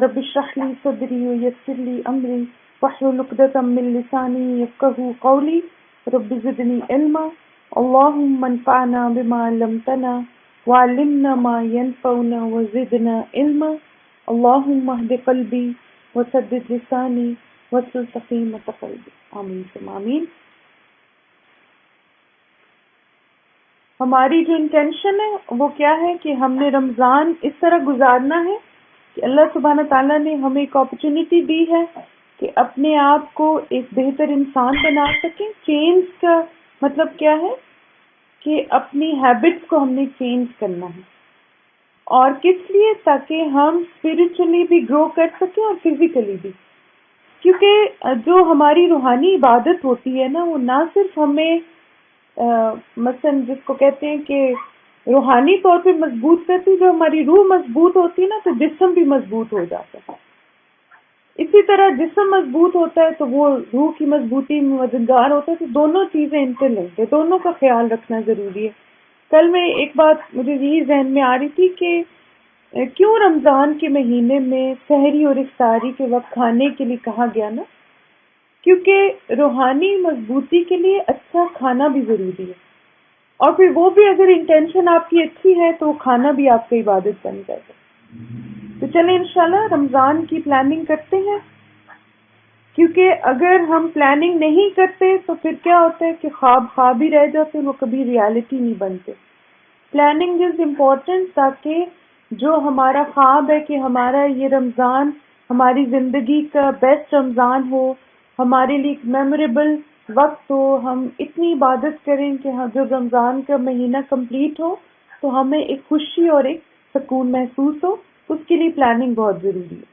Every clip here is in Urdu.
رب اشرح لي صدري ويسر لي أمري واحلل عقدة من لساني يفقهوا قولي رب زدني علما اللهم انفعنا بما علمتنا وعلمنا ما ينفعنا وزدنا علما اللهم اهد قلبي وسدد لساني واسلل سقيمة قلبي آمین ثم آمین. ہماری جو انٹینشن ہے وہ کیا ہے کہ ہم نے رمضان اس طرح گزارنا ہے کہ اللہ سبحانہ تعالیٰ نے ہمیں ایک اپرچونٹی دی ہے کہ اپنے آپ کو ایک بہتر انسان بنا سکیں. چینج کا مطلب کیا ہے کہ اپنی ہیبٹس کو ہم نے چینج کرنا ہے. اور کس لیے؟ تاکہ ہم اسپرچولی بھی گرو کر سکیں اور فزیکلی بھی. کیونکہ جو ہماری روحانی عبادت ہوتی ہے نا وہ نہ صرف ہمیں مثلا جس کو کہتے ہیں کہ روحانی طور پہ مضبوط کرتی، جو ہماری روح مضبوط ہوتی ہے نا تو جسم بھی مضبوط ہو جاتا ہے. اسی طرح جسم مضبوط ہوتا ہے تو وہ روح کی مضبوطی میں مددگار ہوتا ہے. تو دونوں چیزیں انٹر لنکڈ ہے، دونوں کا خیال رکھنا ضروری ہے. کل میں ایک بات مجھے یہی ذہن میں آ رہی تھی کہ کیوں رمضان کے مہینے میں سحری اور افطاری کے وقت کھانے کے لیے کہا گیا نا؟ کیونکہ روحانی مضبوطی کے لیے اچھا کھانا بھی ضروری ہے، اور پھر وہ بھی اگر انٹینشن آپ کی اچھی ہے تو کھانا بھی آپ کی عبادت بن جائے گا. تو چلیں انشاءاللہ رمضان کی پلاننگ کرتے ہیں، کیونکہ اگر ہم پلاننگ نہیں کرتے تو پھر کیا ہوتا ہے کہ خواب ہی رہ جاتے ہیں، وہ کبھی ریالٹی نہیں بنتے. پلاننگ از امپورٹنٹ تاکہ جو ہمارا خواب ہے کہ ہمارا یہ رمضان ہماری زندگی کا بیسٹ رمضان ہو، ہمارے لیے ایک میموریبل وقت ہو، ہم اتنی عبادت کریں کہ جب رمضان کا مہینہ کمپلیٹ ہو تو ہمیں ایک خوشی اور ایک سکون محسوس ہو. اس کے لیے پلاننگ بہت ضروری ہے.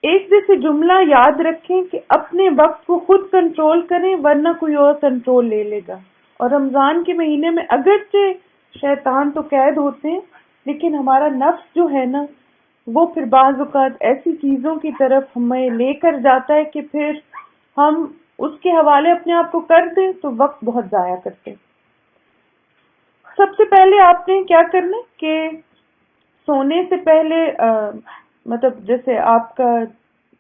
ایک جیسے جملہ یاد رکھیں کہ اپنے وقت کو خود کنٹرول کریں ورنہ کوئی اور کنٹرول لے لے گا. اور رمضان کے مہینے میں اگرچہ شیطان تو قید ہوتے ہیں لیکن ہمارا نفس جو ہے نا وہ پھر بعض اوقات ایسی چیزوں کی طرف ہمیں لے کر جاتا ہے کہ پھر ہم اس کے حوالے اپنے آپ کو کر دیں تو وقت بہت ضائع کرتے ہیں. سب سے پہلے آپ نے کیا کرنا کہ سونے سے پہلے مطلب جیسے آپ کا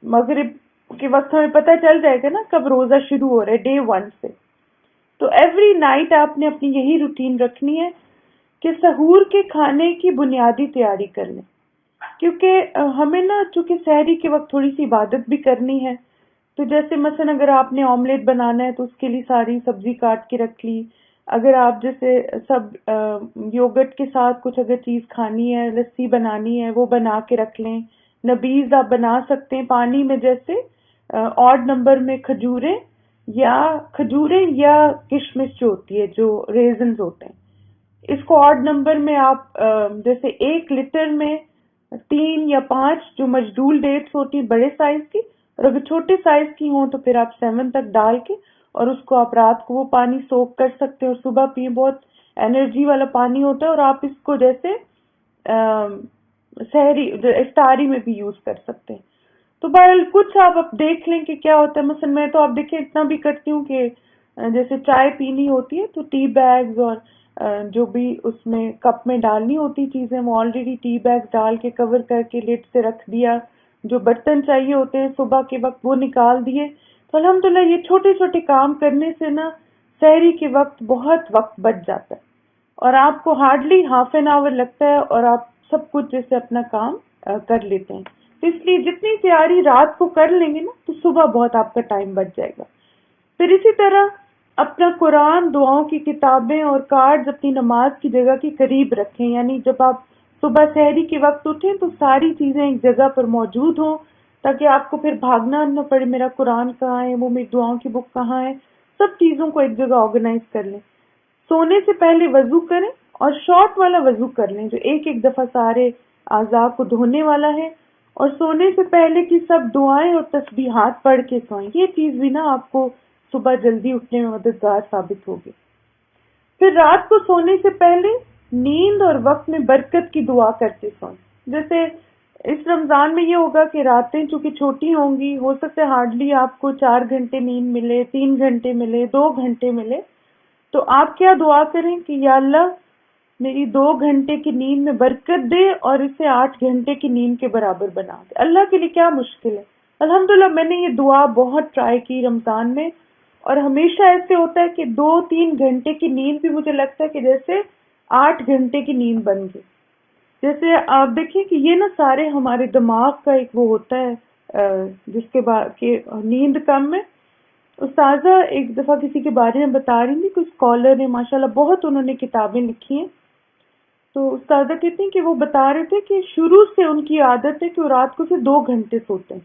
مغرب کے وقت ہمیں پتہ چل جائے گا نا کب روزہ شروع ہو رہا ہے ڈے 1 سے. تو ایوری نائٹ آپ نے اپنی یہی روٹین رکھنی ہے کہ سحور کے کھانے کی بنیادی تیاری کر لیں. کیونکہ ہمیں نا چونکہ سحری کے وقت تھوڑی سی عبادت بھی کرنی ہے. تو جیسے مثلا اگر آپ نے آملیٹ بنانا ہے تو اس کے لیے ساری سبزی کاٹ کے رکھ لی. اگر آپ جیسے سب یوگرٹ کے ساتھ کچھ اگر چیز کھانی ہے، لسی بنانی ہے، وہ بنا کے رکھ لیں. نبیز آپ بنا سکتے ہیں پانی میں، جیسے آڈ نمبر میں کھجوریں یا کشمش جو ہوتی ہے، جو ریزنز ہوتے ہیں، اس کو آڈ نمبر میں آپ جیسے 1 لیٹر میں 3 یا 5 جو مجدول ڈیٹس ہوتی ہیں بڑے سائز کی، اور اگر چھوٹے سائز کی ہوں تو پھر آپ 7 تک ڈال کے اور اس کو آپ رات کو وہ پانی سوک کر سکتے ہیں اور صبح پئیں. بہت انرجی والا پانی ہوتا ہے اور آپ اس کو جیسے سحری افطاری میں بھی یوز کر سکتے ہیں. تو بہرحال کچھ آپ دیکھ لیں کہ کیا ہوتا ہے. مثلا میں تو آپ دیکھیں اتنا بھی کرتی ہوں کہ جیسے چائے پینی ہوتی ہے تو ٹی بیگز اور جو بھی اس میں کپ میں ڈالنی ہوتی چیزیں وہ آلریڈی ٹی بیگ ڈال کے کور کر کے لڈ سے رکھ دیا. جو برتن چاہیے ہوتے ہیں صبح کے وقت وہ نکال دیے. تو الحمدللہ یہ چھوٹے چھوٹے کام کرنے سے نا سحری کے وقت بہت وقت بچ جاتا ہے اور آپ کو ہارڈلی ½ این آور لگتا ہے اور آپ سب کچھ جیسے اپنا کام کر لیتے ہیں. اس لیے جتنی تیاری رات کو کر لیں گے نا تو صبح بہت آپ کا ٹائم بچ جائے گا. پھر اسی طرح اپنا قرآن، دعاؤں کی کتابیں اور کارڈز اپنی نماز کی جگہ کے قریب رکھیں. یعنی جب آپ صبح سحری کے وقت اٹھیں تو ساری چیزیں ایک جگہ پر موجود ہوں تاکہ آپ کو پھر بھاگنا نہ پڑے میرا قرآن کہاں ہے، وہ میری دعاؤں کی بک کہاں ہے. سب چیزوں کو ایک جگہ آرگنائز کر لیں. سونے سے پہلے وضو کریں اور شارٹ والا وضو کر لیں جو ایک دفعہ سارے اعضاء کو دھونے والا ہے. اور سونے سے پہلے کی سب دعائیں اور تسبیحات پڑھ کے سوئیں. یہ چیز بھی نا آپ کو صبح جلدی اٹھنے میں مددگار ثابت ہوگی. پھر رات کو سونے سے پہلے نیند اور وقت میں برکت کی دعا کرتے سوئیں. جیسے اس رمضان میں یہ ہوگا کہ راتیں چونکہ چھوٹی ہوں گی، ہو سکتا ہے ہارڈلی آپ کو 4 گھنٹے نیند ملے، 3 گھنٹے ملے، 2 گھنٹے ملے. تو آپ کیا دعا کریں کہ یا اللہ میری 2 گھنٹے کی نیند میں برکت دے اور اسے 8 گھنٹے کی نیند کے برابر بنا دے. اللہ کے لیے کیا مشکل ہے. الحمدللہ میں نے یہ دعا بہت ٹرائی کی رمضان میں، اور ہمیشہ ایسے ہوتا ہے کہ 2-3 گھنٹے کی نیند بھی مجھے لگتا ہے کہ جیسے 8 گھنٹے کی نیند بن گئی. جیسے آپ دیکھیں کہ یہ نا سارے ہمارے دماغ کا ایک وہ ہوتا ہے جس کے بعد کہ نیند کم ہے. استاذہ ایک دفعہ کسی کے بارے میں بتا رہی تھی، کوئی اسکالر نے ماشاءاللہ بہت انہوں نے کتابیں لکھی ہیں. تو استاذہ کہتی ہیں کہ وہ بتا رہے تھے کہ شروع سے ان کی عادت ہے کہ وہ رات کو صرف 2 گھنٹے سوتے ہیں،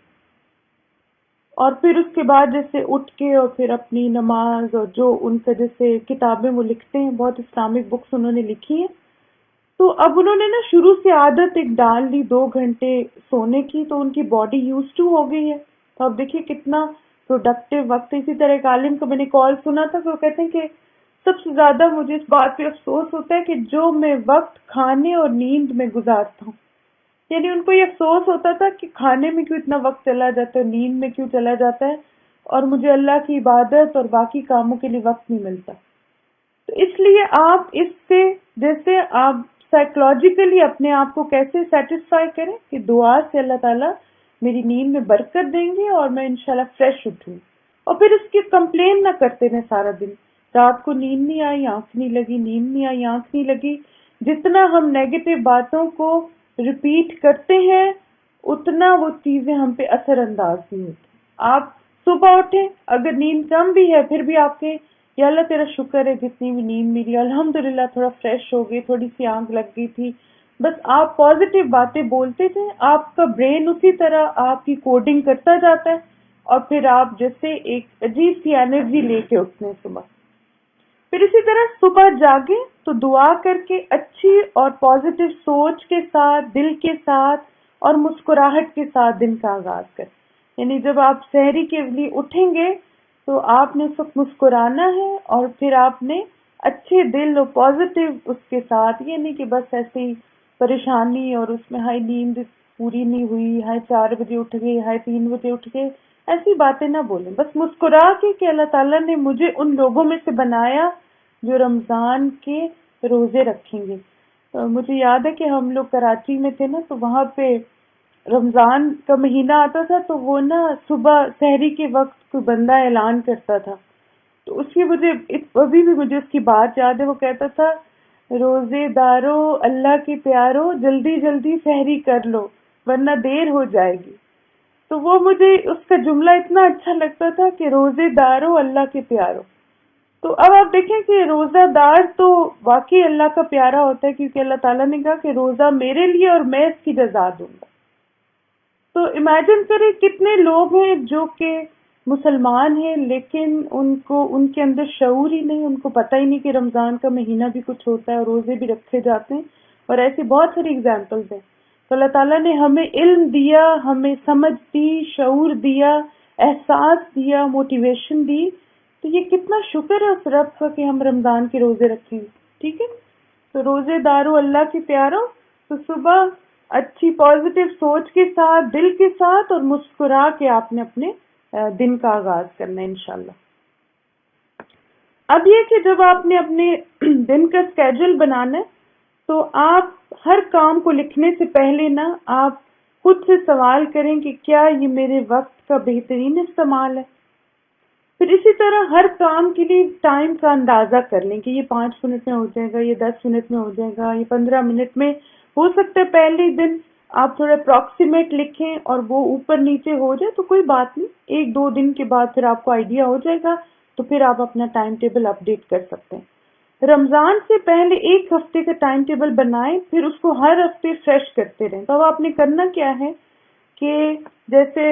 اور پھر اس کے بعد جیسے اٹھ کے اور پھر اپنی نماز اور جو ان کا جیسے کتابیں وہ لکھتے ہیں، بہت اسلامک بکس انہوں نے لکھی ہیں. تو اب انہوں نے نا شروع سے عادت ایک ڈال لی 2 گھنٹے سونے کی، تو ان کی باڈی یوز ٹو ہو گئی ہے. تو اب دیکھیے کتنا پروڈکٹیو وقت. اسی طرح ایک عالم کا میں نے کال سنا تھا کہ وہ کہتے ہیں کہ سب سے زیادہ مجھے اس بات پہ افسوس ہوتا ہے کہ جو میں وقت کھانے اور نیند میں گزارتا ہوں، یعنی ان کو یہ افسوس ہوتا تھا کہ کھانے میں کیوں اتنا وقت چلا جاتا ہے، نیند میں کیوں چلا جاتا ہے، اور مجھے اللہ کی عبادت اور باقی کاموں کے لیے وقت نہیں ملتا. تو اس لیے آپ اس سے جیسے آپ سائیکولوجیکلی اپنے آپ کو کیسے سیٹسفائی کریں کہ دعا سے اللہ تعالیٰ میری نیند میں برکت دیں گے اور میں انشاءاللہ فریش اٹھوں. اور پھر اس کی کمپلین نہ کرتے رہیں سارا دن، رات کو نیند نہیں آئی، آنکھ نہیں لگی، نیند نہیں آئی، آنکھ نہیں لگی. جتنا ہم نیگیٹو باتوں کو ریپیٹ کرتے ہیں اتنا وہ چیزیں ہم پہ اثر انداز بھی ہوتی. آپ صبح اٹھیں، اگر نیند کم بھی ہے پھر بھی آپ کے یا اللہ تیرا شکر ہے جتنی بھی نیند ملی، الحمدللہ تھوڑا فریش ہو گئی، تھوڑی سی آنکھ لگ گئی تھی. بس آپ پازیٹیو باتیں بولتے تھے، آپ کا برین اسی طرح آپ کی کوڈنگ کرتا جاتا ہے، اور پھر آپ جیسے ایک عجیب سی انرجی لے کے اٹھتے ہیں صبح. پھر اسی طرح صبح جاگیں تو دعا کر کے اچھی اور پازیٹیو سوچ کے ساتھ، دل کے ساتھ اور مسکراہٹ کے ساتھ دن کا آغاز کریں. یعنی جب آپ سحری کے لیے اٹھیں گے تو آپ نے اس وقت مسکرانا ہے، اور پھر آپ نے اچھے دل اور پازیٹیو اس کے ساتھ، یہ نہیں کہ بس ایسے ہی پریشانی اور اس میں ہائی نیند پوری نہیں ہوئی، ہائی 4 بجے اٹھ گئے، ہائی 3 بجے اٹھ گئے، ایسی باتیں نہ بولیں. بس مسکرا کے کہ اللہ تعالیٰ نے مجھے ان لوگوں میں سے بنایا جو رمضان کے روزے رکھیں گے. مجھے یاد ہے کہ ہم لوگ کراچی میں تھے نا، تو وہاں پہ رمضان کا مہینہ آتا تھا تو وہ نا صبح سحری کے وقت کوئی بندہ اعلان کرتا تھا، تو اس کی مجھے ابھی بھی مجھے اس کی بات یاد ہے. وہ کہتا تھا روزے دارو اللہ کے پیارو جلدی جلدی سحری کر لو ورنہ دیر ہو جائے گی. تو وہ مجھے اس کا جملہ اتنا اچھا لگتا تھا کہ روزے دارو اللہ کے پیارو. تو اب آپ دیکھیں کہ روزہ دار تو واقعی اللہ کا پیارا ہوتا ہے، کیونکہ اللہ تعالیٰ نے کہا کہ روزہ میرے لیے اور میں اس کی جزا دوں گا. تو امیجن کریں کتنے لوگ ہیں جو کہ مسلمان ہیں لیکن ان کے اندر شعور ہی نہیں، ان کو پتہ ہی نہیں کہ رمضان کا مہینہ بھی کچھ ہوتا ہے اور روزے بھی رکھے جاتے ہیں. اور ایسی بہت ساری اگزامپلز ہیں. تو اللہ تعالیٰ نے ہمیں علم دیا، ہمیں سمجھ دی، شعور دیا، احساس دیا، موٹیویشن دی. تو یہ کتنا شکر ہے اس رب کا کہ ہم رمضان کے روزے رکھیں گے. ٹھیک ہے، تو روزے دارو اللہ کے پیارو. تو صبح اچھی پازیٹیو سوچ کے ساتھ، دل کے ساتھ اور مسکرا کے آپ نے اپنے دن کا آغاز کرنا ہے انشاءاللہ. اب یہ کہ جب آپ نے اپنے دن کا اسکیجول بنانا ہے تو آپ ہر کام کو لکھنے سے پہلے نا آپ خود سے سوال کریں کہ کیا یہ میرے وقت کا بہترین استعمال ہے. پھر اسی طرح ہر کام کے لیے ٹائم کا اندازہ کر لیں کہ یہ 5 منٹ میں ہو جائے گا، یہ 10 منٹ میں ہو جائے گا، یہ 15 منٹ میں ہو سکتا ہے. پہلے دن آپ تھوڑا اپروکسیمیٹ لکھیں اور وہ اوپر نیچے ہو جائے تو کوئی بات نہیں، 1-2 دن کے بعد پھر آپ کو آئیڈیا ہو جائے گا تو پھر آپ اپنا ٹائم ٹیبل اپڈیٹ کر سکتے ہیں. رمضان سے پہلے 1 ہفتے کا ٹائم ٹیبل بنائیں، پھر اس کو ہر ہفتے فریش کرتے رہیں. تو اب آپ نے کرنا کیا ہے کہ جیسے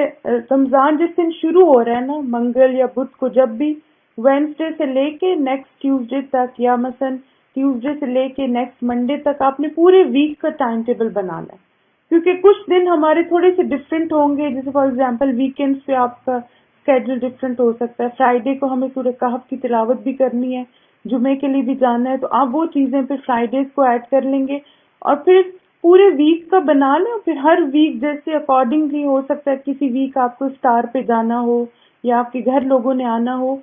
رمضان جس دن شروع ہو رہا ہے نا، منگل یا بدھ کو، جب بھی وینسڈے سے لے کے نیکسٹ ٹیوزڈے تک، یا مثلا ٹیوزڈے سے لے کے نیکسٹ منڈے تک آپ نے پورے ویک کا ٹائم ٹیبل بنانا ہے. کیونکہ کچھ دن ہمارے تھوڑے سے ڈفرینٹ ہوں گے، جیسے فار ایگزامپل ویکینڈز پہ آپ کا اسکیڈول ڈفرینٹ ہو سکتا ہے. فرائیڈے کو ہمیں سورہ کہف کی تلاوت بھی کرنی ہے، جمعے کے لیے بھی جانا ہے، تو آپ وہ چیزیں پھر فرائیڈیز کو ایڈ کر لیں گے. اور پھر پورے ویک کا بنا لیں، اور پھر ہر ویک جیسے اکارڈنگلی ہو سکتا ہے کسی ویک آپ کو اسٹار پہ جانا ہو یا آپ کے گھر لوگوں نے آنا ہو،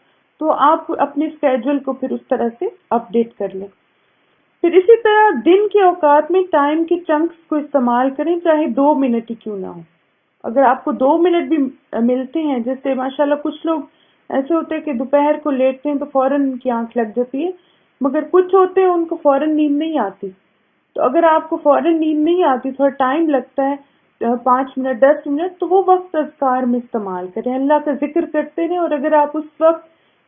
تو آپ اپنے اسکیجول کو پھر اس طرح سے اپڈیٹ کر لیں. پھر اسی طرح دن کے اوقات میں ٹائم کے چنکس کو استعمال کریں، چاہے 2 منٹ ہی کیوں نہ ہو. اگر آپ کو 2 منٹ بھی ملتے ہیں، جیسے ماشاءاللہ کچھ لوگ ایسے ہوتے ہیں کہ دوپہر کو لیٹتے ہیں تو فوراً ان کی آنکھ لگ جاتی ہے، مگر کچھ ہوتے ہیں ان کو فوراً نیند نہیں آتی. تو اگر آپ کو فوراً نیند نہیں آتی، تھوڑا ٹائم لگتا ہے، 5 منٹ 10 منٹ، تو وہ وقت اذکار میں استعمال کریں، اللہ کا ذکر کرتے رہیں. اور اگر آپ اس وقت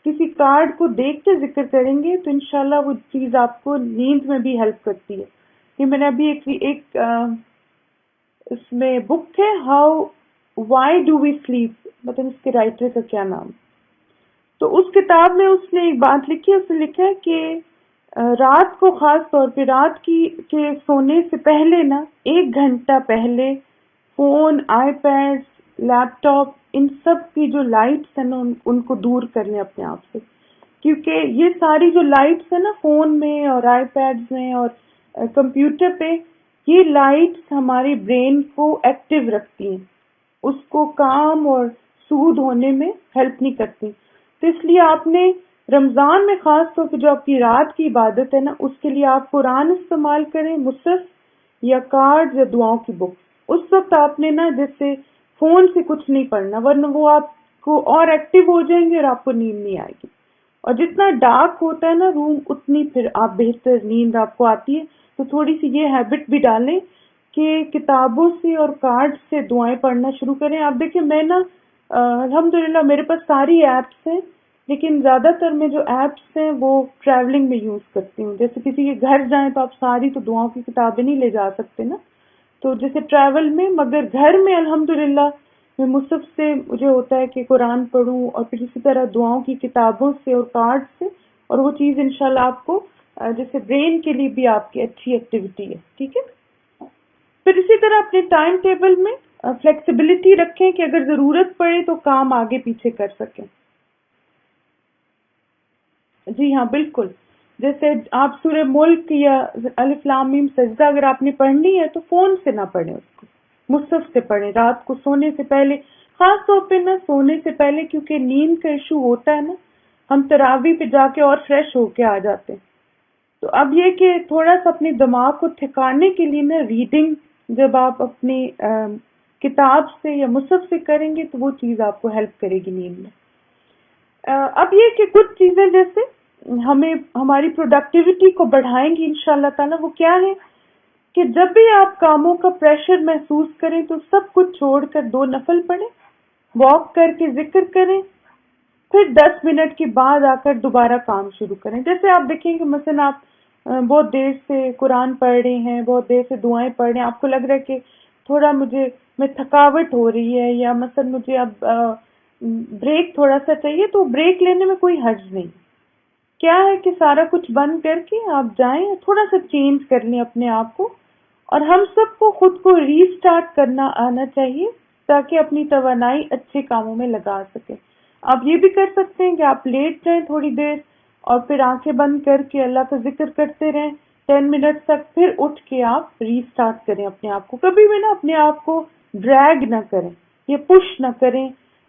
کسی کارڈ کو دیکھ کے ذکر کریں گے تو انشاءاللہ وہ چیز آپ کو نیند میں بھی ہیلپ کرتی ہے. یہ میں نے ابھی ایک اس میں بک ہے، how why do we sleep, مطلب اس کے رائٹر کا کیا نام، تو اس کتاب میں اس نے ایک بات لکھی ہے. اس نے لکھا ہے کہ رات کو، خاص طور پہ رات کے سونے سے پہلے نا 1 گھنٹہ پہلے phone, iPad, laptop, ان سب کی جو لائٹس ہیں نا ان کو دور کر لیں اپنے آپ سے، کیونکہ یہ ساری جو لائٹس ہیں نا فون میں اور آئی پیڈ میں اور کمپیوٹر پہ، یہ لائٹس ہمارے برین کو ایکٹیو رکھتی ہیں، اس کو کام اور سود ہونے میں ہیلپ نہیں کرتی. تو اس لیے آپ نے رمضان میں خاص طور پہ جو آپ کی رات کی عبادت ہے نا، اس کے لیے آپ قرآن استعمال کریں، مصحف یا کارڈ یا دعاؤں کی بک. اس وقت آپ نے نا جیسے فون سے کچھ نہیں پڑھنا، ورنہ وہ آپ کو اور ایکٹیو ہو جائیں گے اور آپ کو نیند نہیں آئے گی. اور جتنا ڈارک ہوتا ہے نا روم، اتنی پھر آپ بہتر نیند آپ کو آتی ہے. تو تھوڑی سی یہ ہیبٹ بھی ڈالیں کہ کتابوں سے اور کارڈ سے دعائیں پڑھنا شروع کریں. آپ دیکھیں میں نا الحمدللہ میرے پاس ساری ایپس ہیں، لیکن زیادہ تر میں جو ایپس ہیں وہ ٹریولنگ میں یوز کرتی ہوں. جیسے کسی کے گھر جائیں تو آپ ساری تو دعاؤں کی کتابیں نہیں لے جا سکتے نا، تو جیسے ٹریول میں، مگر گھر میں الحمدللہ میں مصحف سے مجھے ہوتا ہے کہ قرآن پڑھوں، اور پھر اسی طرح دعاؤں کی کتابوں سے اور کارڈ سے، اور وہ چیز انشاءاللہ آپ کو جیسے برین کے لیے بھی آپ کی اچھی ایکٹیویٹی ہے. ٹھیک ہے. پھر اسی طرح اپنے ٹائم ٹیبل میں فلیکسیبلٹی رکھیں کہ اگر ضرورت پڑے تو کام آگے پیچھے کر سکیں. جی ہاں بالکل. جیسے آپ سورہ ملک یا الف لام میم سجدہ اگر آپ نے پڑھنی ہے تو فون سے نہ پڑھیں، اس کو مصحف سے پڑھیں رات کو سونے سے پہلے، خاص طور پہ نا سونے سے پہلے، کیونکہ نیند کا ایشو ہوتا ہے نا، ہم تراویح پہ جا کے اور فریش ہو کے آ جاتے ہیں. تو اب یہ کہ تھوڑا سا اپنے دماغ کو ٹھکانے کے لیے نا ریڈنگ جب آپ اپنی کتاب سے یا مصحف سے کریں گے تو وہ چیز آپ کو ہیلپ کرے گی نیند میں. اب یہ کہ کچھ چیزیں جیسے ہمیں ہماری پروڈکٹیوٹی کو بڑھائیں گی انشاءاللہ تعالیٰ، وہ کیا ہے کہ جب بھی آپ کاموں کا پریشر محسوس کریں تو سب کچھ چھوڑ کر 2 نفل پڑھیں، واک کر کے ذکر کریں، پھر 10 منٹ کے بعد آ کر دوبارہ کام شروع کریں. جیسے آپ دیکھیں کہ مثلا آپ بہت دیر سے قرآن پڑھ رہے ہیں، بہت دیر سے دعائیں پڑھ رہے ہیں، آپ کو لگ رہا ہے کہ تھوڑا میں تھکاوٹ ہو رہی ہے، یا مثلا مجھے اب بریک تھوڑا سا چاہیے، تو بریک لینے میں کوئی حرج نہیں. کیا ہے کہ سارا کچھ بند کر کے آپ جائیں، تھوڑا سا چینج کر لیں اپنے آپ کو. اور ہم سب کو خود کو ری سٹارٹ کرنا آنا چاہیے تاکہ اپنی توانائی اچھے کاموں میں لگا سکیں. آپ یہ بھی کر سکتے ہیں کہ آپ لیٹ جائیں تھوڑی دیر اور پھر آنکھیں بند کر کے اللہ کا ذکر کرتے رہیں 10 منٹ تک، پھر اٹھ کے آپ ری سٹارٹ کریں اپنے آپ کو. کبھی بھی نا اپنے آپ کو ڈریگ نہ کریں، یہ پش نہ کریں،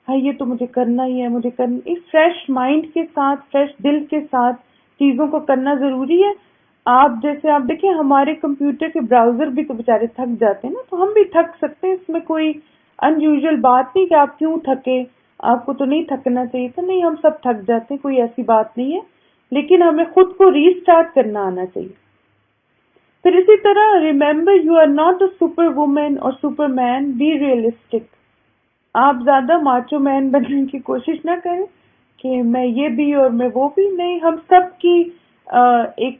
ہاں یہ تو مجھے کرنا ہی ہے، مجھے کرنا. اس فریش مائنڈ کے ساتھ، فریش دل کے ساتھ چیزوں کو کرنا ضروری ہے. آپ جیسے آپ دیکھیں ہمارے کمپیوٹر کے براؤزر بھی تو بیچارے تھک جاتے ہیں نا، تو ہم بھی تھک سکتے ہیں. اس میں کوئی ان یوزول بات نہیں کہ آپ کیوں تھکے، آپ کو تو نہیں تھکنا چاہیے تھا. نہیں، ہم سب تھک جاتے ہیں، کوئی ایسی بات نہیں ہے، لیکن ہمیں خود کو ری سٹارٹ کرنا آنا چاہیے. پھر اسی طرح remember you are not a super woman اور سپر مین، بی ریئلسٹک. آپ زیادہ ماچو مین بننے کی کوشش نہ کریں کہ میں یہ بھی اور میں وہ بھی. نہیں، ہم سب کی ایک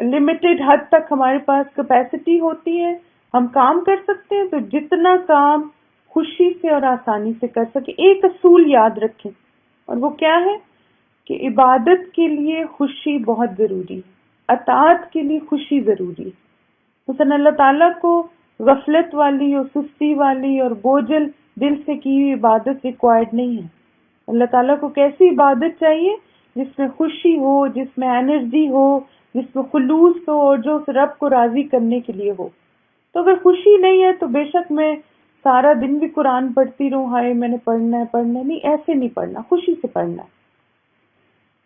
لمیٹڈ حد تک ہمارے پاس کیپیسٹی ہوتی ہے، ہم کام کر سکتے ہیں. تو جتنا کام خوشی سے اور آسانی سے کر سکیں. ایک اصول یاد رکھیں، اور وہ کیا ہے کہ عبادت کے لیے خوشی بہت ضروری ہے، اطاعت کے لیے خوشی ضروری ہے. مثلا اللہ تعالیٰ کو غفلت والی اور سستی والی اور بوجھل دل سے کی ہوئی عبادت ریکوائرڈ نہیں ہے. اللہ تعالیٰ کو کیسی عبادت چاہیے؟ جس میں خوشی ہو، جس میں انرجی ہو، جس میں خلوص ہو، اور جو اس رب کو راضی کرنے کے لیے ہو. تو اگر خوشی نہیں ہے تو بے شک میں سارا دن بھی قرآن پڑھتی رہوں، ہائے میں نے پڑھنا ہے، نہیں، ایسے نہیں پڑھنا، خوشی سے پڑھنا ہے.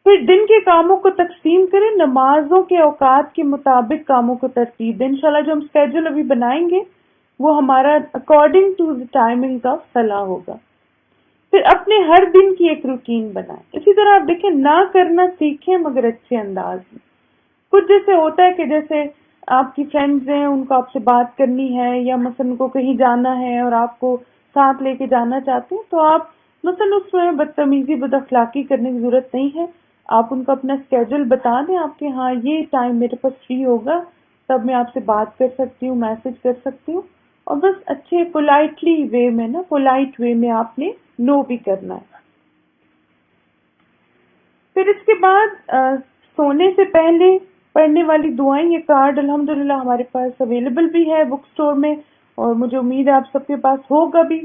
پھر دن کے کاموں کو تقسیم کریں، نمازوں کے اوقات کے مطابق کاموں کو ترتیب دیں. انشاءاللہ جو ہم اسکیجول ابھی بنائیں گے وہ ہمارا according to the timing of صلاح ہوگا. پھر اپنے ہر دن کی ایک روٹین بنائیں. اسی طرح آپ دیکھیں نہ کرنا سیکھیں مگر اچھے انداز میں. کچھ جیسے ہوتا ہے کہ جیسے آپ کی فرینڈز ہیں، ان کو آپ سے بات کرنی ہے، یا مثلا ان کو کہیں جانا ہے اور آپ کو ساتھ لے کے جانا چاہتے ہیں، تو آپ مثلا اس میں بدتمیزی بد اخلاقی کرنے کی ضرورت نہیں ہے. آپ ان کو اپنا اسکیجول بتا دیں، آپ کے ہاں یہ ٹائم میرے پاس فری ہوگا، تب میں آپ سے بات کر سکتی ہوں، میسج کر سکتی ہوں. اور بس اچھے پولائٹلی وے میں نا، پولائٹ وے میں آپ نے نو بھی کرنا ہے. پھر اس کے بعد سونے سے پہلے پڑھنے والی دعائیں، یہ کارڈ الحمدللہ ہمارے پاس اویلیبل بھی ہے بک سٹور میں، اور مجھے امید ہے آپ سب کے پاس ہوگا بھی.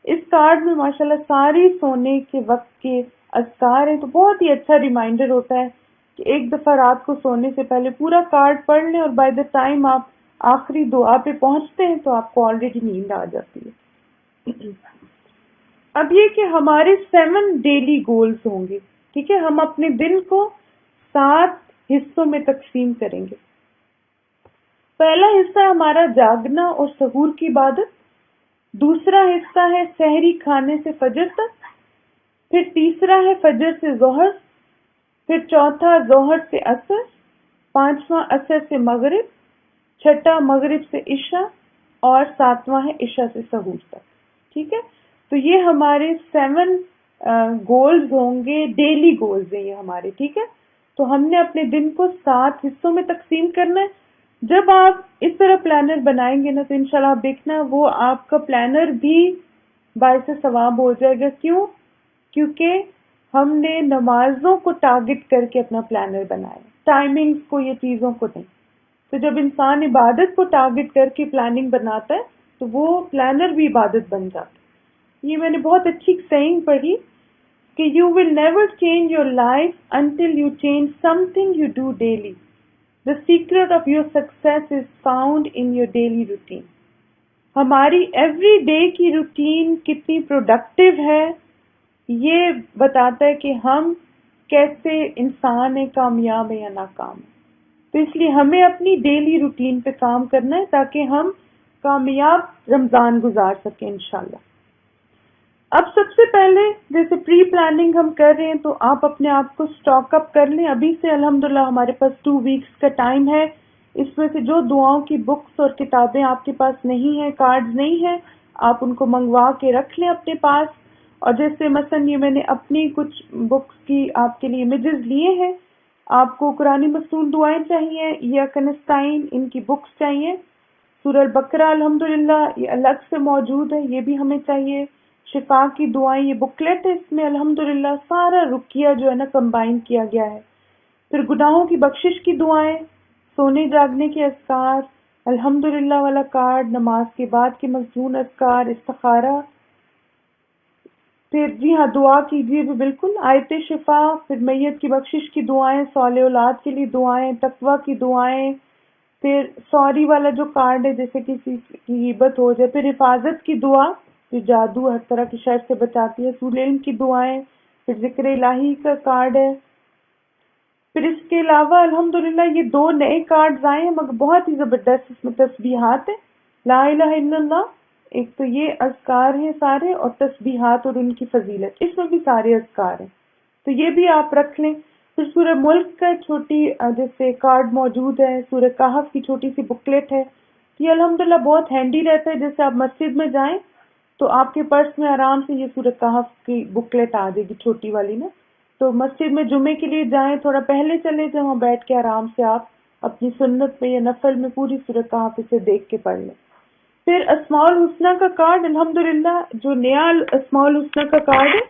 اس کارڈ میں ماشاءاللہ ساری سونے کے وقت کے اذکار ہیں، تو بہت ہی اچھا ریمائنڈر ہوتا ہے کہ ایک دفعہ رات کو سونے سے پہلے پورا کارڈ پڑھ لیں، اور بائی دا ٹائم آپ آخری دعا پہ پہنچتے ہیں تو آپ کو آلریڈی نیند آ جاتی ہے. اب یہ کہ ہمارے 7 ڈیلی گولز ہوں گے. ٹھیک ہے، ہم اپنے دن کو 7 حصوں میں تقسیم کریں گے. پہلا حصہ ہمارا جاگنا اور سحور کی عبادت. دوسرا حصہ ہے سحری کھانے سے فجر تک. پھر تیسرا ہے فجر سے ظہر. پھر چوتھا ظہر سے عصر. پانچواں عصر سے مغرب. چھٹا مغرب سے عشاء. اور ساتواں ہے عشاء سے سحور تک. ٹھیک ہے، تو یہ ہمارے 7 گولز ہوں گے، ڈیلی گولز ہیں یہ ہمارے. ٹھیک ہے، تو ہم نے اپنے دن کو 7 حصوں میں تقسیم کرنا ہے. جب آپ اس طرح پلانر بنائیں گے نا تو انشاءاللہ آپ دیکھنا وہ آپ کا پلانر بھی باعث ثواب ہو جائے گا. کیوں؟ کیونکہ ہم نے نمازوں کو ٹارگٹ کر کے اپنا پلانر بنایا، ٹائمنگز کو، یہ چیزوں کو نہیں. تو جب انسان عبادت کو ٹارگٹ کر کے پلاننگ بناتا ہے تو وہ پلانر بھی عبادت بن جاتا ہے. یہ میں نے بہت اچھی سیئنگ پڑھی کہ you will never change your life until you change some thing you do daily. The secret of your success is found in your daily routine. ہماری ایوری ڈے کی روٹین کتنی پروڈکٹیو ہے یہ بتاتا ہے کہ ہم کیسے انسان ہیں، کامیاب ہیں یا ناکام ہیں. تو اس لیے ہمیں اپنی ڈیلی روٹین پہ کام کرنا ہے تاکہ ہم کامیاب رمضان گزار سکیں انشاءاللہ. اب سب سے پہلے جیسے پری پلاننگ ہم کر رہے ہیں تو آپ اپنے آپ کو سٹاک اپ کر لیں. ابھی سے الحمدللہ ہمارے پاس 2 ویکس کا ٹائم ہے. اس میں سے جو دعاؤں کی بکس اور کتابیں آپ کے پاس نہیں ہیں، کارڈز نہیں ہیں، آپ ان کو منگوا کے رکھ لیں اپنے پاس. اور جیسے مثلا یہ میں نے اپنی کچھ بکس کی آپ کے لیے امیجز لیے ہیں. آپ کو قرآن مصنون دعائیں چاہیے یا کنستائن ان کی بکس چاہیے. سورہ البقرہ الحمدللہ یہ الگ سے موجود ہے، یہ بھی ہمیں چاہیے. شفا کی دعائیں یہ بکلیٹ ہے، اس میں الحمدللہ سارا رقیہ جو ہے نا کمبائن کیا گیا ہے. پھر گناہوں کی بخشش کی دعائیں، سونے جاگنے کے اذکار، الحمدللہ والا کارڈ، نماز کے بعد کے مصنون اذکار، استخارہ. پھر جی ہاں دعا کیجیے بھی بالکل، آیت شفا. پھر میت کی بخشش کی دعائیں، صالح اولاد کے لیے دعائیں، تقوی کی دعائیں. پھر سوری والا جو کارڈ ہے جیسے کسی کی غیبت ہو جائے. پھر حفاظت کی دعا جو جادو ہر طرح کی شر سے بچاتی ہے، اصول علم کی دعائیں. پھر ذکر الہی کا کارڈ ہے. پھر اس کے علاوہ الحمدللہ یہ 2 نئے کارڈز آئے ہیں مگر بہت ہی زبردست. اس میں تسبیحات ہیں، لا الہ الا اللہ. ایک تو یہ اذکار ہیں سارے، اور تسبیحات اور ان کی فضیلت، اس میں بھی سارے اذکار ہیں تو یہ بھی آپ رکھ لیں. پھر سورہ ملک کا چھوٹی جیسے کارڈ موجود ہے. سورہ کہف کی چھوٹی سی بکلیٹ ہے. یہ الحمدللہ بہت ہینڈی رہتا ہے. جیسے آپ مسجد میں جائیں تو آپ کے پرس میں آرام سے یہ سورہ کہف کی بکلیٹ آ جائے گی، چھوٹی والی نا. تو مسجد میں جمعے کے لیے جائیں، تھوڑا پہلے چلے جائیں، وہاں بیٹھ کے آرام سے آپ اپنی سنت میں یا نفل میں پوری سورہ کہف اسے دیکھ کے پڑھ لیں. پھر اسماء الحسنہ کا کارڈ الحمدللہ جو نیا اسماء الحسنہ کا کارڈ ہے،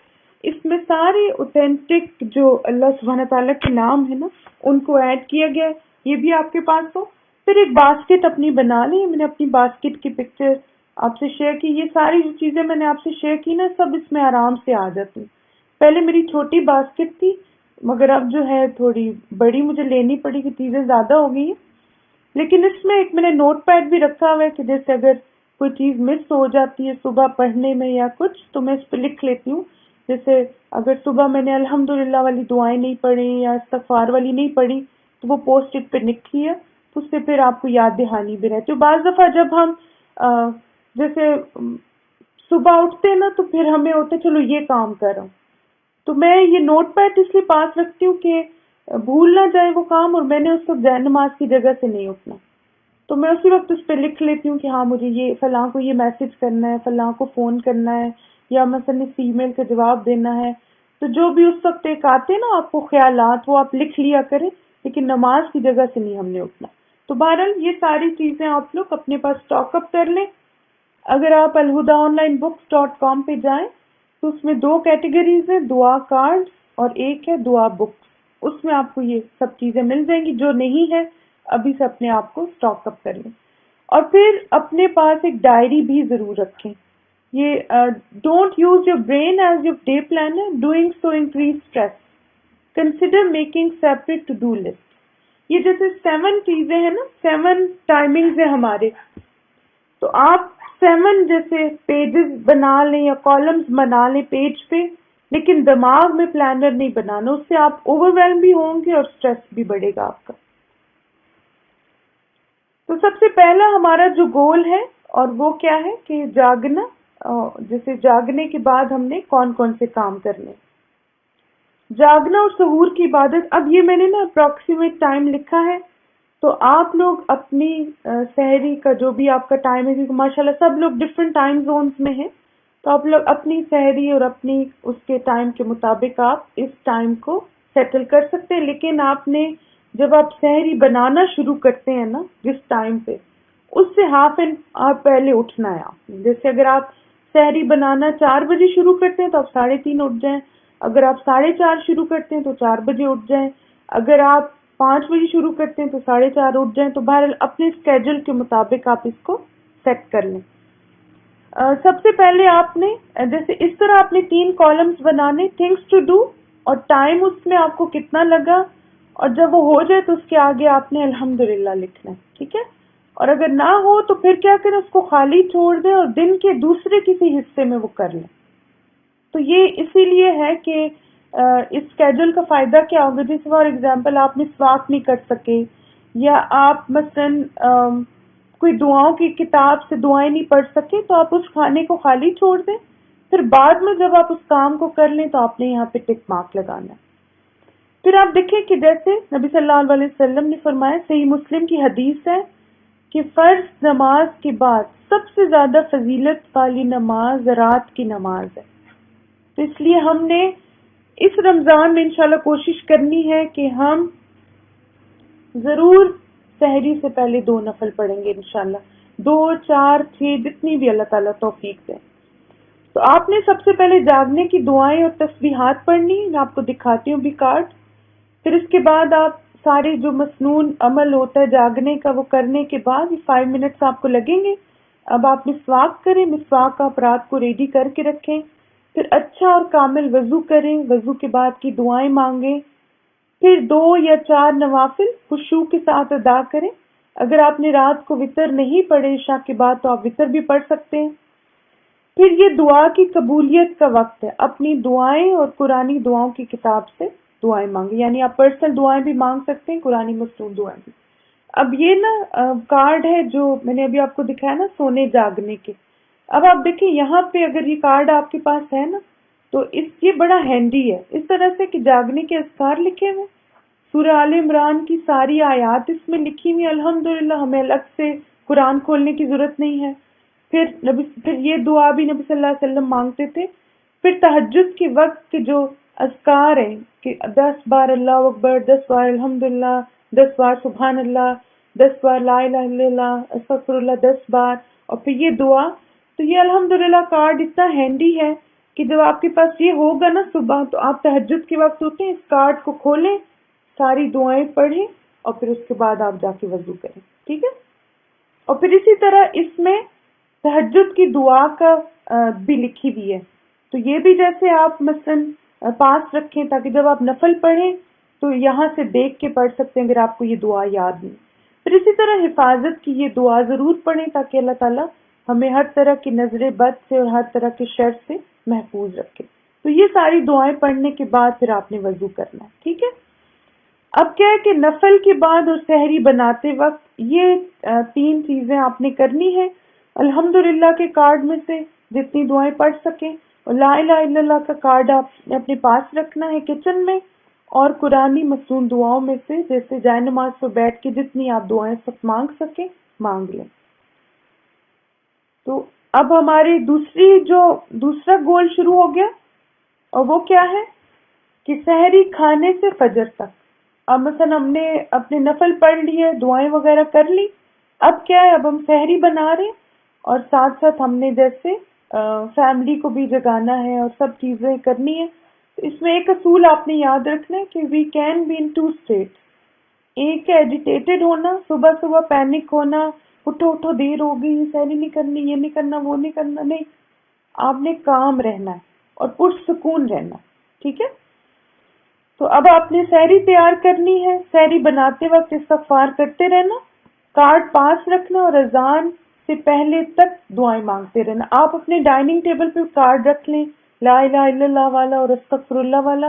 اس میں سارے اوتھینٹک جو اللہ سبحانہ تعالیٰ کے نام ہے نا ان کو ایڈ کیا گیا ہے. یہ بھی آپ کے پاس ہو. پھر ایک باسکٹ اپنی بنا لی. میں نے اپنی باسکٹ کی پکچر آپ سے شیئر کی. یہ ساری جو چیزیں میں نے آپ سے شیئر کی نا سب اس میں آرام سے آ جاتی. پہلے میری چھوٹی باسکٹ تھی مگر اب جو ہے تھوڑی بڑی مجھے لینی پڑی کہ چیزیں زیادہ ہو گئی ہیں. لیکن اس میں ایک میں نے نوٹ پیڈ بھی رکھا ہوا ہے کہ جیسے اگر کوئی چیز مس ہو جاتی ہے صبح پڑھنے میں یا کچھ تو میں اس پہ لکھ لیتی ہوں. جیسے اگر صبح میں نے الحمدللہ والی دعائیں نہیں پڑھی یا استغفار والی نہیں پڑھی تو وہ پوسٹ اٹ پہ لکھی ہے، تو اس سے پھر آپ کو یاد دہانی بھی رہتی ہے۔ بعض دفعہ جب ہم جیسے صبح اٹھتے ہیں نا تو پھر ہمیں ہوتا ہے چلو یہ کام کر رہا ہوں، تو میں یہ نوٹ پیڈ اس لیے پاس رکھتی ہوں کہ بھول نہ جائے وہ کام، اور میں نے اس وقت جائے نماز کی جگہ سے نہیں اٹھنا، تو میں اسی وقت اس پہ لکھ لیتی ہوں کہ ہاں مجھے یہ فلاں کو یہ میسج کرنا ہے، فلاں کو فون کرنا ہے، یا مثلا اس ای میل کا جواب دینا ہے۔ تو جو بھی اس وقت ایک آتے نا آپ کو خیالات، وہ آپ لکھ لیا کریں، لیکن نماز کی جگہ سے نہیں ہم نے اٹھنا۔ تو بہرحال یہ ساری چیزیں آپ لوگ اپنے پاس اسٹاک اپ کر لیں۔ اگر آپ alhudaonlinebooks.com پہ جائیں تو اس میں 2 کیٹیگریز ہیں، دعا کارڈ اور ایک ہے دعا بکس، اس میں آپ کو یہ سب چیزیں مل جائیں گی۔ جو نہیں ہے ابھی سے اپنے آپ کو اسٹاک اپ کر لیں، اور پھر اپنے پاس ایک ڈائری بھی ضرور رکھیں۔ یہ don't use your brain as your day planner, doing so increase stress, consider making separate to do list. یہ جیسے 7 چیزیں ہیں نا، 7 ٹائمنگز ہیں ہمارے، تو آپ 7 جیسے پیجز بنا لیں یا کالمز بنا لیں پیج پہ، لیکن دماغ میں پلانر نہیں بنانا، اس سے آپ اوور ویلم بھی ہوں گے اور اسٹریس بھی بڑھے گا آپ کا۔ تو سب سے پہلا ہمارا جو گول ہے اور وہ کیا ہے کہ جاگنا، جیسے جاگنے کے بعد ہم نے کون کون سے کام کرنے، جاگنا اور سحور کی عبادت۔ اب یہ میں نے نا اپروکسیمیٹ ٹائم لکھا ہے، تو آپ لوگ اپنی سحری کا جو بھی آپ کا ٹائم ہے، کیونکہ ماشاءاللہ سب لوگ ڈفرینٹ ٹائم زونز میں ہیں، تو آپ لوگ اپنی سحری اور اپنی اس کے ٹائم کے مطابق آپ اس ٹائم کو سیٹل کر سکتے ہیں۔ لیکن آپ نے جب آپ سحری بنانا شروع کرتے ہیں نا جس ٹائم پہ، اس سے ہاف این آور پہلے اٹھنا ہے آپ نے۔ جیسے اگر آپ سحری بنانا 4 بجے شروع کرتے ہیں تو آپ 3:30 اٹھ جائیں، اگر آپ 4:30 شروع کرتے ہیں تو 4 بجے اٹھ جائیں، اگر آپ 5 بجے شروع کرتے ہیں تو 4:30 اٹھ جائیں۔ تو بہرحال اپنے اسکیجول کے مطابق آپ اس کو سیٹ کر لیں۔ سب سے پہلے آپ نے جیسے اس طرح آپ نے 3 کالمز بنانے، تھنگس ٹو ڈو اور ٹائم اس میں آپ کو کتنا لگا، اور جب وہ ہو جائے تو اس کے آگے آپ نے الحمدللہ لکھنا ہے، ٹھیک ہے؟ اور اگر نہ ہو تو پھر کیا کریں، اس کو خالی چھوڑ دیں اور دن کے دوسرے کسی حصے میں وہ کر لیں۔ تو یہ اسی لیے ہے کہ اس اسکیجول کا فائدہ کیا ہوگا، جیسے فار ایگزامپل آپ مسواک نہیں کر سکے، یا آپ مثلاً کوئی دعاؤں کی کتاب سے دعائیں نہیں پڑھ سکے، تو آپ اس کھانے کو خالی چھوڑ دیں، پھر بعد میں جب آپ اس کام کو کر لیں تو آپ نے یہاں پہ ٹک مارک لگانا ہے۔ پھر آپ دیکھیں کہ جیسے نبی صلی اللہ علیہ وسلم نے فرمایا، صحیح مسلم کی حدیث ہے کہ فرض نماز کے بعد سب سے زیادہ فضیلت والی نماز رات کی نماز ہے۔ تو اس لیے ہم نے اس رمضان میں انشاءاللہ کوشش کرنی ہے کہ ہم ضرور سحری سے پہلے 2 نفل پڑھیں گے انشاءاللہ، 2 4 6 جتنی بھی اللہ تعالیٰ توفیق دے۔ تو آپ نے سب سے پہلے جاگنے کی دعائیں اور تسبیحات پڑھنی، میں آپ کو دکھاتی ہوں بھی کارڈ۔ پھر اس کے بعد آپ سارے جو مسنون عمل ہوتا ہے جاگنے کا وہ کرنے کے بعد 5 منٹس آپ کو لگیں گے۔ اب آپ مسواک کریں، مسواک آپ رات کو ریڈی کر کے رکھیں، پھر اچھا اور کامل وضو کریں، وضو کے بعد کی دعائیں مانگیں، پھر 2 یا 4 نوافل خشوع کے ساتھ ادا کریں۔ اگر آپ نے رات کو وتر نہیں پڑھے عشاء کے بعد تو آپ وتر بھی پڑھ سکتے ہیں۔ پھر یہ دعا کی قبولیت کا وقت ہے، اپنی دعائیں اور قرآنی دعاؤں کی کتاب سے دعائیں مانگیں، یعنی آپ پرسنل دعائیں بھی مانگ سکتے ہیں، قرآنی مصنون دعائیں بھی۔ اب یہ نا کارڈ ہے جو میں نے ابھی آپ کو دکھایا نا سونے جاگنے کے۔ اب آپ دیکھیں یہاں پہ اگر یہ کارڈ آپ کے پاس ہے نا تو یہ بڑا ہینڈی ہے، اس طرح سے کہ جاگنے کے اذکار لکھے ہوئے، سورہ آل عمران کی ساری آیات اس میں لکھی ہوئی، الحمدللہ ہمیں الگ سے قرآن کھولنے کی ضرورت نہیں ہے۔ پھر یہ دعا بھی نبی صلی اللہ علیہ وسلم مانگتے تھے۔ پھر تہجد کے وقت کے جو اذکار ہیں کہ 10 بار اللہ اکبر، 10 بار الحمدللہ، 10 بار سبحان اللہ، 10 بار لا الہ الا اللہ، استغفر اللہ 10 بار، اور پھر یہ دعا۔ تو یہ الحمدللہ کارڈ اتنا ہینڈی ہے کہ جب آپ کے پاس یہ ہوگا نا صبح تو آپ تہجد کے وقت ہوتے ہیں، اس کارڈ کو کھولیں، ساری دعائیں پڑھیں اور پھر اس کے بعد آپ جا کے وضو کریں، ٹھیک ہے؟ اور پھر اسی طرح اس میں تہجد کی دعا کا بھی لکھی ہوئی ہے، تو یہ بھی جیسے آپ مثلا پاس رکھیں تاکہ جب آپ نفل پڑھیں تو یہاں سے دیکھ کے پڑھ سکتے ہیں اگر آپ کو یہ دعا یاد نہیں۔ پھر اسی طرح حفاظت کی یہ دعا ضرور پڑھیں تاکہ اللہ تعالیٰ ہمیں ہر طرح کی نظر بد سے اور ہر طرح کے شر سے محفوظ رکھے۔ تو یہ ساری دعائیں پڑھنے کے بعد پھر آپ نے وضو کرنا ہے. ٹھیک ہے. اب کیا ہے کہ نفل کے بعد اور سحری بناتے وقت یہ 3 چیزیں آپ نے کرنی ہے. الحمدللہ کے کارڈ میں سے جتنی دعائیں پڑھ سکیں، اور لا الہ الا اللہ کا کارڈ آپ نے اپنے پاس رکھنا ہے کچن میں، اور قرآنی مصنون دعاؤں میں سے جیسے جائے نماز پر بیٹھ کے جتنی آپ دعائیں سب مانگ سکیں مانگ لیں. تو اب ہماری دوسرا گول شروع ہو گیا، اور وہ کیا ہے کہ سحری کھانے سے فجر تک. اب مثلا ہم نے اپنے نفل پڑھ لیے، دعائیں وغیرہ کر لی، اب کیا ہے، اب ہم سحری بنا رہے ہیں، اور ساتھ ساتھ ہم نے جیسے فیملی کو بھی جگانا ہے اور سب چیزیں کرنی ہے. تو اس میں ایک اصول آپ نے یاد رکھنا ہے کہ we can be in 2 states. ایک ہے ایجیٹیٹڈ ہونا، صبح صبح پینک ہونا، اٹھو دیر ہوگی، سحری نہیں کرنی، یہ نہیں کرنا، وہ نہیں کرنا. نہیں، آپ نے کام رہنا ہے اور پرسکون رہنا. ٹھیک ہے. تو اب آپ نے سحری تیار کرنی ہے. سحری بناتے وقت استغفار کرتے رہنا، کارڈ پاس رکھنا، اور اذان سے پہلے تک دعائیں مانگتے رہنا. آپ اپنے ڈائننگ ٹیبل پہ کارڈ رکھ لیں، لا الہ الا اللہ والا اور استغفر اللہ والا.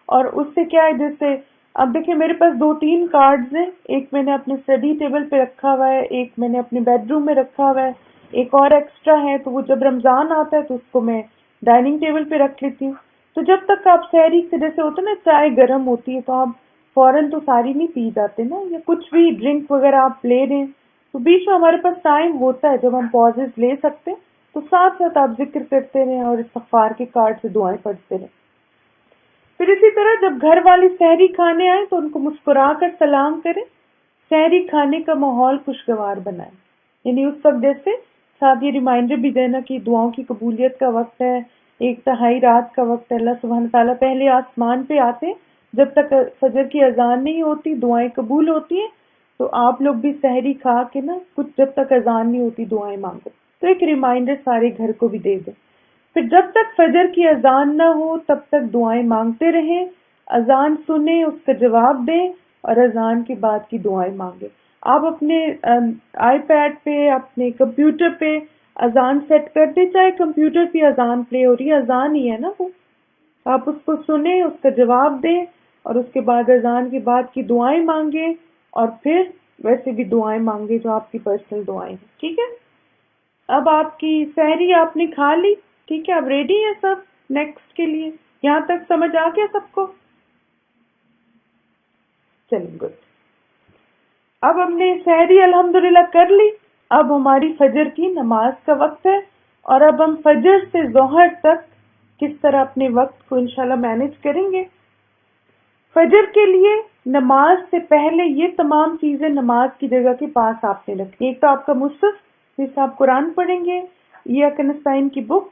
اور اس سے کیا ہے، جیسے اب دیکھیں میرے پاس 2-3 کارڈز ہیں. ایک میں نے اپنے اسٹڈی ٹیبل پہ رکھا ہوا ہے، ایک میں نے اپنے بیڈ روم میں رکھا ہوا ہے، ایک اور ایکسٹرا ہے. تو وہ جب رمضان آتا ہے تو اس کو میں ڈائننگ ٹیبل پہ رکھ لیتی ہوں. تو جب تک آپ سحری سے، جیسے ہوتا ہے نا چائے گرم ہوتی ہے تو آپ فوراً تو ساری نہیں پی جاتے نا، یا کچھ بھی ڈرنک وغیرہ آپ لے رہے ہیں، تو بیچ میں ہمارے پاس ٹائم ہوتا ہے جب ہم پازز لے سکتے ہیں. تو ساتھ ساتھ آپ ذکر کرتے رہیں اور استغفار کے کارڈ سے دعائیں پڑھتے رہیں. پھر اسی طرح جب گھر والی سحری کھانے آئیں تو ان کو مسکرا کر سلام کریں. سحری کھانے کا ماحول خوشگوار بنائیں. یعنی اس وقت جیسے ساتھ یہ ریمائنڈر بھی دینا کہ دعاؤں کی قبولیت کا وقت ہے، 1/3 رات کا وقت ہے. اللہ سبحانہ تعالیٰ پہلے آسمان پہ آتے، جب تک فجر کی اذان نہیں ہوتی دعائیں قبول ہوتی ہیں. تو آپ لوگ بھی سحری کھا کے نا کچھ جب تک اذان نہیں ہوتی دعائیں مانگو. تو ایک ریمائنڈر سارے گھر کو بھی دے دیں. پھر جب تک فجر کی اذان نہ ہو تب تک دعائیں مانگتے رہیں. اذان سنیں، اس کا جواب دیں، اور اذان کے بعد کی دعائیں مانگیں. آپ اپنے آئی پیڈ پہ، اپنے کمپیوٹر پہ اذان سیٹ کر دیں، چاہے کمپیوٹر پہ اذان پلے ہو رہی ہے، اذان ہی ہے نا وہ. آپ اس کو سنیں، اس کا جواب دیں، اور اس کے بعد اذان کے بعد کی دعائیں مانگیں، اور پھر ویسے بھی دعائیں مانگیں جو آپ کی پرسنل دعائیں ہیں. ٹھیک ہے. اب آپ کی سحری آپ نے کھا لی. ٹھیک ہے. اب ریڈی ہے سب نیکسٹ کے لیے؟ یہاں تک سمجھ آ گیا سب کو؟ چلیں گڈ. اب ہم نے سحری الحمدللہ کر لی. اب ہماری فجر کی نماز کا وقت ہے، اور اب ہم فجر سے ظہر تک کس طرح اپنے وقت کو انشاءاللہ مینج کریں گے. فجر کے لیے نماز سے پہلے یہ تمام چیزیں نماز کی جگہ کے پاس آپ نے رکھنی. ایک تو آپ کا مصحف جس سے آپ قرآن پڑھیں گے، یہ نستعین کی بک،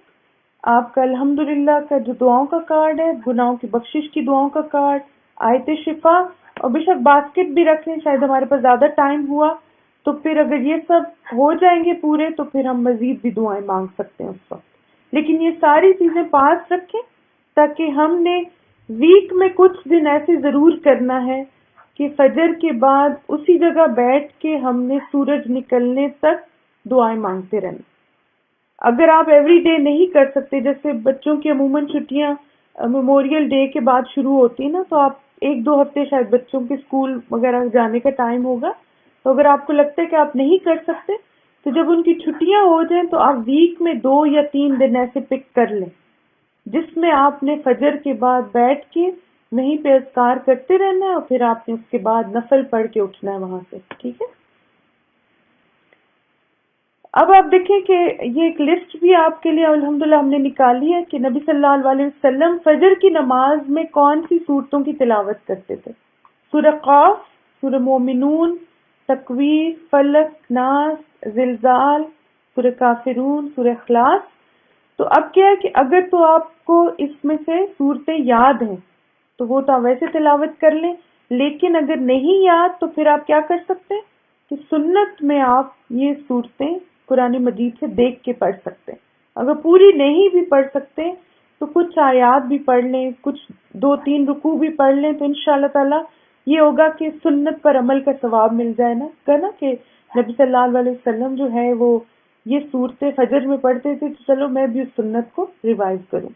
آپ کا الحمدللہ کا جو دعاؤں کا کارڈ ہے، گناہوں کی بخشش کی دعاؤں کا کارڈ، آیت شفا، اور بے شک باسکٹ بھی رکھ لیں. شاید ہمارے پاس زیادہ ٹائم ہوا تو پھر اگر یہ سب ہو جائیں گے پورے تو پھر ہم مزید بھی دعائیں مانگ سکتے ہیں اس وقت. لیکن یہ ساری چیزیں پاس رکھیں تاکہ ہم نے ویک میں کچھ دن ایسے ضرور کرنا ہے کہ فجر کے بعد اسی جگہ بیٹھ کے ہم نے سورج نکلنے تک دعائیں مانگتے رہنا. اگر آپ ایوری ڈے نہیں کر سکتے، جیسے بچوں کی عموماً چھٹیاں میموریل ڈے کے بعد شروع ہوتی ہیں نا، تو آپ 1-2 ہفتے شاید بچوں کے اسکول وغیرہ جانے کا ٹائم ہوگا. تو اگر آپ کو لگتا ہے کہ آپ نہیں کر سکتے تو جب ان کی چھٹیاں ہو جائیں تو آپ ویک میں 2 یا 3 دن ایسے پک کر لیں جس میں آپ نے فجر کے بعد بیٹھ کے وہیں پہ اذکار کرتے رہنا ہے، اور پھر آپ نے اس کے بعد نفل پڑھ کے اٹھنا ہے وہاں سے. ٹھیک ہے. اب آپ دیکھیں کہ یہ ایک لسٹ بھی آپ کے لیے الحمدللہ ہم نے نکالی ہے کہ نبی صلی اللہ علیہ وسلم فجر کی نماز میں کون سی صورتوں کی تلاوت کرتے تھے. سورہ قاف، سورہ مومنون، تکویر، فلق، ناس، زلزال، سورہ کافرون، سورہ اخلاص. تو اب کیا ہے کہ اگر تو آپ کو اس میں سے صورتیں یاد ہیں تو وہ تو آپ ویسے تلاوت کر لیں، لیکن اگر نہیں یاد تو پھر آپ کیا کر سکتے ہیں کہ سنت میں آپ یہ صورتیں قرآن مجید سے دیکھ کے پڑھ سکتے ہیں. اگر پوری نہیں بھی پڑھ سکتے تو کچھ آیات بھی پڑھ لیں، کچھ 2-3 رکوع بھی پڑھ لیں، تو انشاءاللہ تعالی یہ ہوگا کہ سنت پر عمل کا ثواب مل جائے نا. کہنا کہ نبی صلی اللہ علیہ وسلم جو ہے وہ یہ صورتیں فجر میں پڑھتے تھے، تو چلو میں بھی اس سنت کو ریوائز کروں.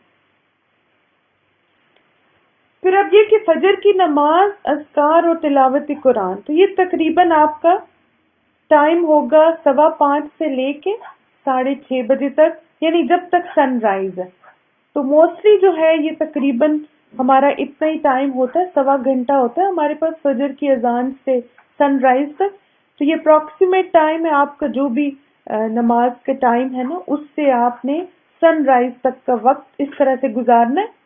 پھر اب یہ کہ فجر کی نماز، اذکار اور تلاوت قرآن، تو یہ تقریباً آپ کا ٹائم ہوگا 5:15 سے لے کے 6:30 بجے تک، یعنی جب تک سن رائز ہے۔ تو موسٹلی جو ہے یہ تقریباً ہمارا اتنا ہی ٹائم ہوتا ہے، 1.25 گھنٹہ ہوتا ہے ہمارے پاس فجر کی اذان سے سن رائز تک۔ تو یہ اپروکسیمیٹ ٹائم ہے آپ کا، جو بھی نماز کا ٹائم ہے نا، اس سے آپ نے سن رائز تک کا وقت اس طرح سے گزارنا ہے۔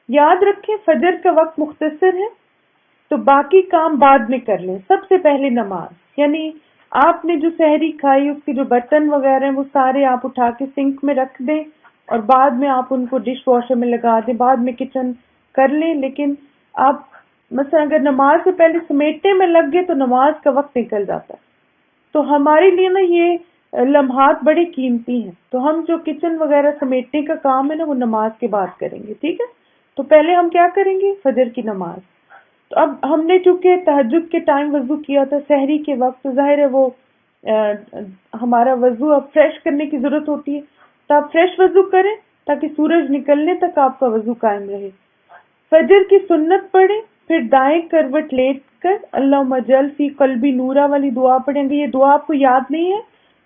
یاد رکھیں فجر کا وقت مختصر ہے، تو باقی کام بعد میں کر لیں۔ سب سے پہلے نماز، یعنی آپ نے جو سحری کھائی اس کے جو برتن وغیرہ ہیں وہ سارے آپ اٹھا کے سنک میں رکھ دیں، اور بعد میں آپ ان کو ڈش واشر میں لگا دیں، بعد میں کچن کر لیں۔ لیکن آپ مثلا اگر نماز سے پہلے سمیٹنے میں لگ گئے تو نماز کا وقت نکل جاتا ہے۔ تو ہمارے لیے نا یہ لمحات بڑے قیمتی ہیں، تو ہم جو کچن وغیرہ سمیٹنے کا کام ہے نا وہ نماز کے بعد کریں گے، ٹھیک ہے؟ تو پہلے ہم کیا کریں گے؟ فجر کی نماز۔ تو اب ہم نے چونکہ تہجد کے ٹائم وضو کیا تھا سحری کے وقت، تو ظاہر ہے وہ ہمارا وضو اب فریش کرنے کی ضرورت ہوتی ہے، تو آپ فریش وضو کریں تاکہ سورج نکلنے تک آپ کا وضو قائم رہے۔ فجر کی سنت پڑھیں، پھر دائیں کروٹ لیٹ کر اللہم اجعل فی قلبی نورا والی دعا پڑھیں گے۔ یہ دعا آپ کو یاد نہیں ہے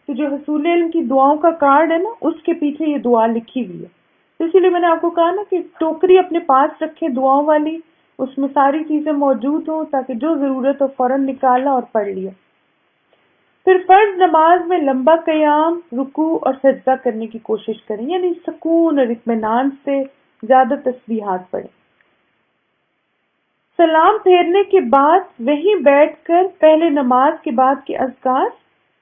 تو جو حصول علم کی دعاؤں کا کارڈ ہے نا، اس کے پیچھے یہ دعا لکھی ہوئی ہے۔ تو اسی لیے میں نے آپ کو کہا نا کہ ٹوکری اپنے پاس رکھیں دعاؤں والی، اس میں ساری چیزیں موجود ہوں تاکہ جو ضرورت ہو فوراً نکالا اور پڑھ لیا۔ پھر فرض نماز میں لمبا قیام، رکوع اور سجدہ کرنے کی کوشش کریں، یعنی سکون اور اطمینان سے زیادہ تسبیحات پڑھیں۔ سلام پھیرنے کے بعد وہیں بیٹھ کر پہلے نماز کے بعد کے اذکار،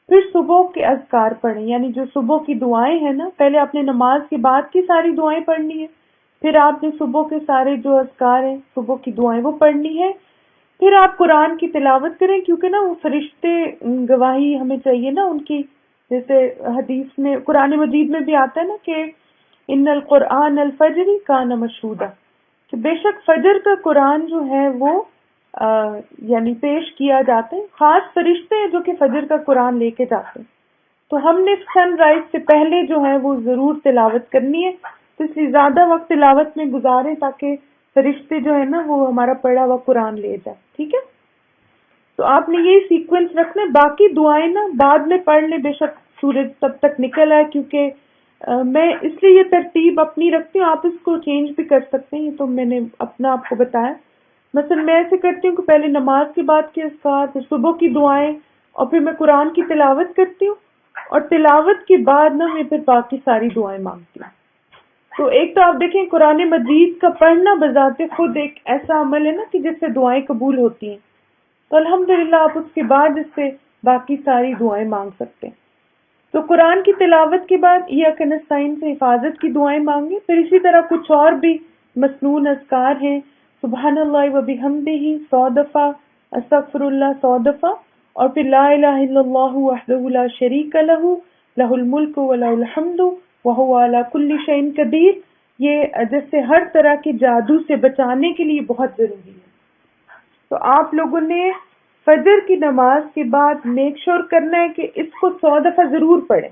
پھر صبح کے اذکار پڑھیں، یعنی جو صبح کی دعائیں ہیں نا، پہلے آپ نے نماز کے بعد کی ساری دعائیں پڑھنی ہیں، پھر آپ نے صبح کے سارے جو اذکار ہیں صبح کی دعائیں وہ پڑھنی ہے۔ پھر آپ قرآن کی تلاوت کریں، کیونکہ نا وہ فرشتے گواہی ہمیں چاہیے نا ان کی، جیسے حدیث میں قرآن مجید میں بھی آتا ہے نا کہ ان القرآن الفجر کان مشہودا، کہ بے شک فجر کا قرآن جو ہے وہ یعنی پیش کیا جاتا ہے، خاص فرشتے ہیں جو کہ فجر کا قرآن لے کے جاتے ہیں۔ تو ہم نے سن رائز سے پہلے جو ہے وہ ضرور تلاوت کرنی ہے، تو اس لیے زیادہ وقت تلاوت میں گزاریں تاکہ فرشتے جو ہے نا وہ ہمارا پڑھا ہوا قرآن لے جائے، ٹھیک ہے؟ تو آپ نے یہ سیکوینس رکھنا ہے، باقی دعائیں نا بعد میں پڑھ لیں، بے شک سورج تب تک نکل آئے، کیونکہ میں اس لیے یہ ترتیب اپنی رکھتی ہوں، آپ اس کو چینج بھی کر سکتے ہیں، تو میں نے اپنا آپ کو بتایا۔ مثلا میں ایسے کرتی ہوں کہ پہلے نماز کے بعد کے اذکار، پھر صبح کی دعائیں، اور پھر میں قرآن کی تلاوت کرتی ہوں، اور تلاوت کے بعد نا میں پھر باقی ساری دعائیں مانگتی ہوں۔ تو ایک تو آپ دیکھیں قرآن مجید کا پڑھنا بذات خود ایک ایسا عمل ہے نا کہ جس سے دعائیں قبول ہوتی ہیں، تو الحمدللہ آپ اس کے بعد اس سے باقی ساری دعائیں مانگ سکتے ہیں۔ تو قرآن کی تلاوت کے بعد ایاک نستعین سے حفاظت کی دعائیں مانگیں، پھر اسی طرح کچھ اور بھی مسنون اذکار ہیں، سبحان اللہ و بحمدہ 100 دفعہ، استغفر اللہ 100 دفعہ، اور پھر لا الہ الا اللہ وحدہ لا شریک لہ لہ الملک و لہ الحمد وہو علی کل شیء قدیر، یہ جیسے ہر طرح کے جادو سے بچانے کے لیے بہت ضروری ہے۔ تو آپ لوگوں نے فجر کی نماز کے بعد میک شور کرنا ہے کہ اس کو 100 دفعہ ضرور پڑھیں،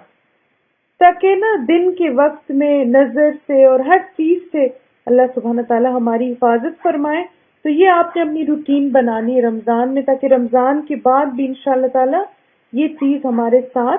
تاکہ نا دن کے وقت میں نظر سے اور ہر چیز سے اللہ سبحانہ تعالیٰ ہماری حفاظت فرمائے۔ تو یہ آپ نے اپنی روٹین بنانی ہے رمضان میں، تاکہ رمضان کے بعد بھی انشاءاللہ تعالیٰ یہ چیز ہمارے ساتھ